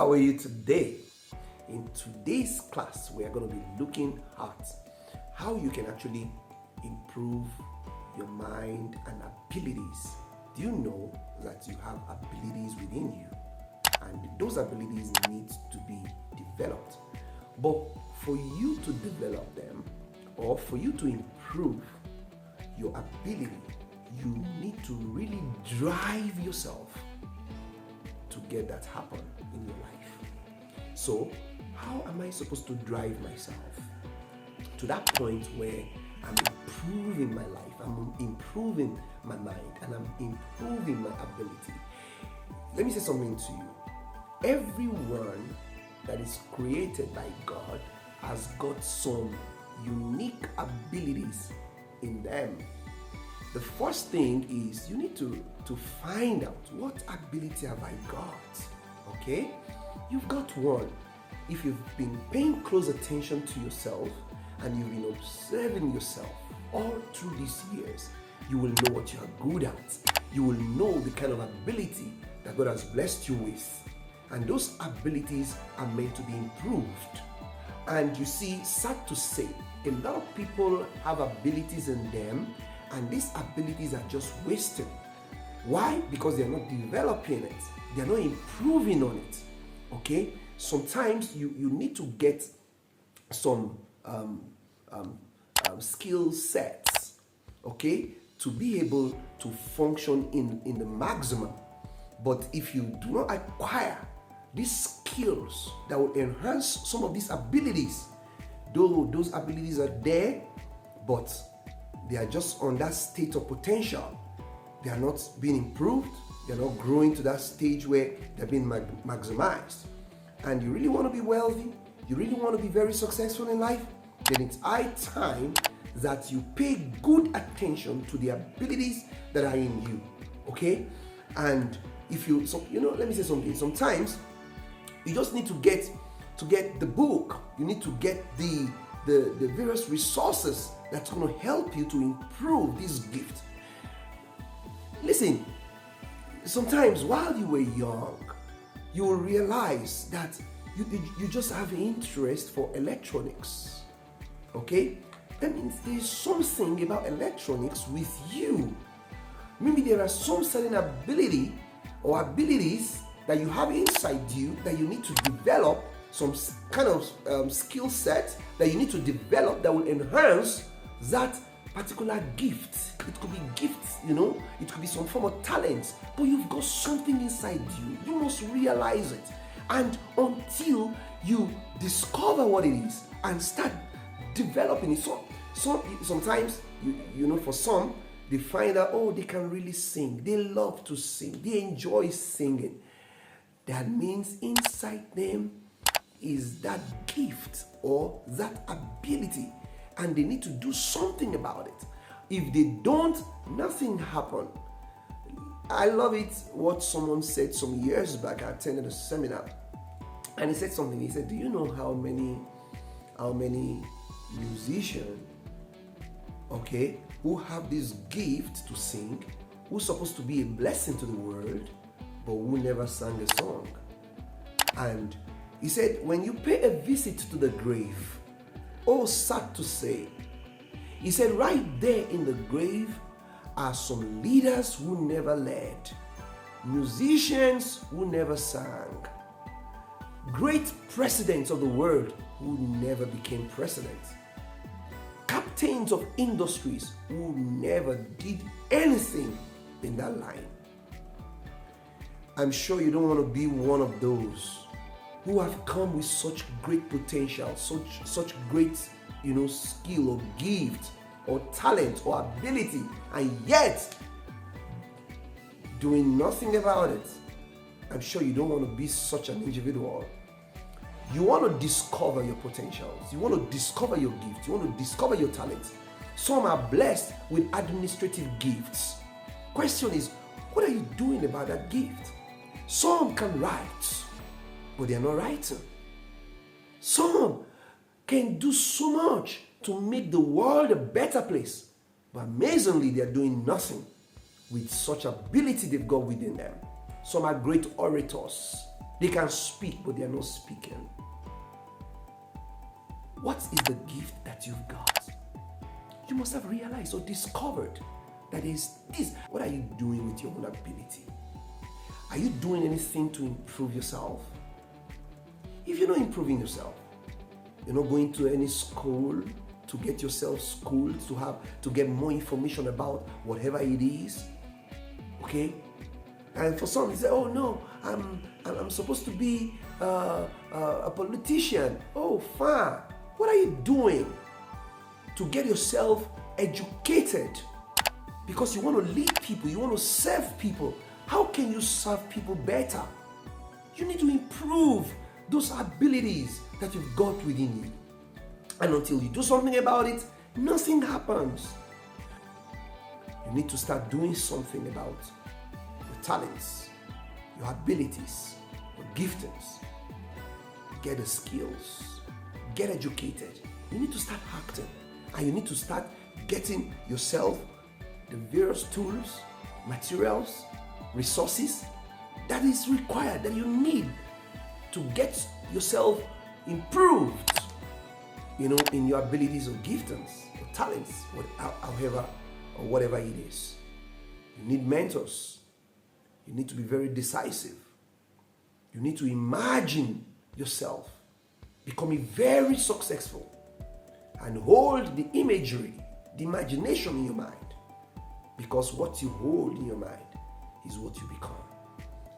How are you today? In today's class, we are going to be looking at how you can actually improve your mind and abilities. Do you know that you have abilities within you? And those abilities need to be developed. But for you to develop them, or for you to improve your ability, you need to really drive yourself to get that happen in your life. So, how am I supposed to drive myself to that point where I'm improving my life, I'm improving my mind, and I'm improving my ability? Let me say something to you. Everyone that is created by God has got some unique abilities in them. The first thing is you need to find out, what ability have I got? Okay? You've got one. If you've been paying close attention to yourself and you've been observing yourself all through these years, you will know what you are good at. You will know the kind of ability that God has blessed you with. And those abilities are meant to be improved. And you see, sad to say, a lot of people have abilities in them, and these abilities are just wasted. Why? Because they're not developing it. They're not improving on it. Okay? Sometimes you need to get some skill sets, okay, to be able to function in the maximum. But if you do not acquire these skills that will enhance some of these abilities, though those abilities are there, but they are just on that state of potential. They are not being improved. They are not growing to that stage where they're being maximized. And you really want to be wealthy, you really want to be very successful in life, then it's high time that you pay good attention to the abilities that are in you. Okay? And if you, let me say something. Sometimes you just need to get the book. You need to get the various resources that's going to help you to improve this gift. Listen, sometimes while you were young, you will realize that you just have an interest for electronics. Okay? That means there's something about electronics with you. Maybe there are some certain ability or abilities that you have inside you that you need to develop, some kind of skill set that you need to develop that will enhance that particular gift. It could be gifts, it could be some form of talent, but you've got something inside you. You must realize it. And until you discover what it is and start developing it, sometimes, for some, they find out, they can really sing. They love to sing. They enjoy singing. That means inside them is that gift or that ability, and they need to do something about it. If they don't, nothing happens. I love it what someone said some years back. I attended a seminar, and he said something. He said, do you know how many musicians, who have this gift to sing, who's supposed to be a blessing to the world, but who never sang a song? And he said, when you pay a visit to the grave, sad to say, he said, right there in the grave are some leaders who never led, musicians who never sang, great presidents of the world who never became presidents, captains of industries who never did anything in that line. I'm sure you don't want to be one of those who have come with such great potential, such great, skill or gift or talent or ability, and yet doing nothing about it. I'm sure you don't want to be such an individual. You want to discover your potentials. You want to discover your gifts. You want to discover your talents. Some are blessed with administrative gifts. Question is, what are you doing about that gift? Some can write, but they are not writing. Some can do so much to make the world a better place, but amazingly, they are doing nothing with such ability they've got within them. Some are great orators. They can speak, but they are not speaking. What is the gift that you've got? You must have realized or discovered that is this. What are you doing with your own ability? Are you doing anything to improve yourself? If you're not improving yourself, you're not going to any school to get yourself schooled, to get more information about whatever it is. Okay? And for some, they say, "Oh no, I'm supposed to be a politician." Oh, fine. What are you doing to get yourself educated? Because you want to lead people, you want to serve people. How can you serve people better? You need to improve those abilities that you've got within you. And until you do something about it, nothing happens. You need to start doing something about your talents, your abilities, your giftings. Get the skills, get educated. You need to start acting, and you need to start getting yourself the various tools, materials, resources that is required, that you need to get yourself improved, in your abilities or giftings or talents, however or whatever it is. You need mentors. You need to be very decisive. You need to imagine yourself becoming very successful and hold the imagery, the imagination in your mind, because what you hold in your mind is what you become.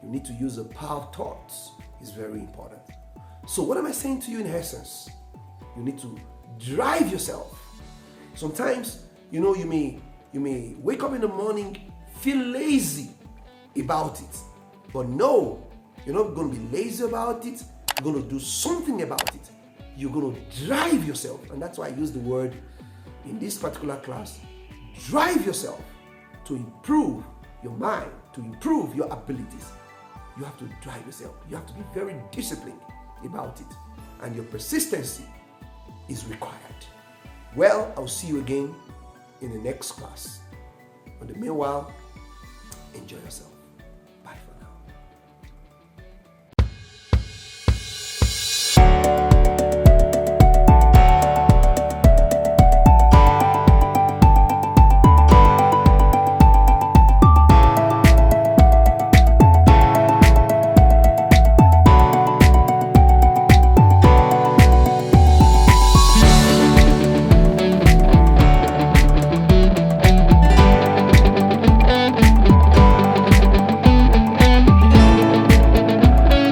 You need to use the power of thoughts. It's very important. So what am I saying to you in essence? You need to drive yourself. Sometimes, you may wake up in the morning, feel lazy about it. But no, you're not going to be lazy about it. You're going to do something about it. You're going to drive yourself. And that's why I use the word in this particular class, drive yourself to improve your mind, to improve your abilities. You have to drive yourself. You have to be very disciplined about it. And your persistency is required. Well, I'll see you again in the next class. In the meanwhile, enjoy yourself.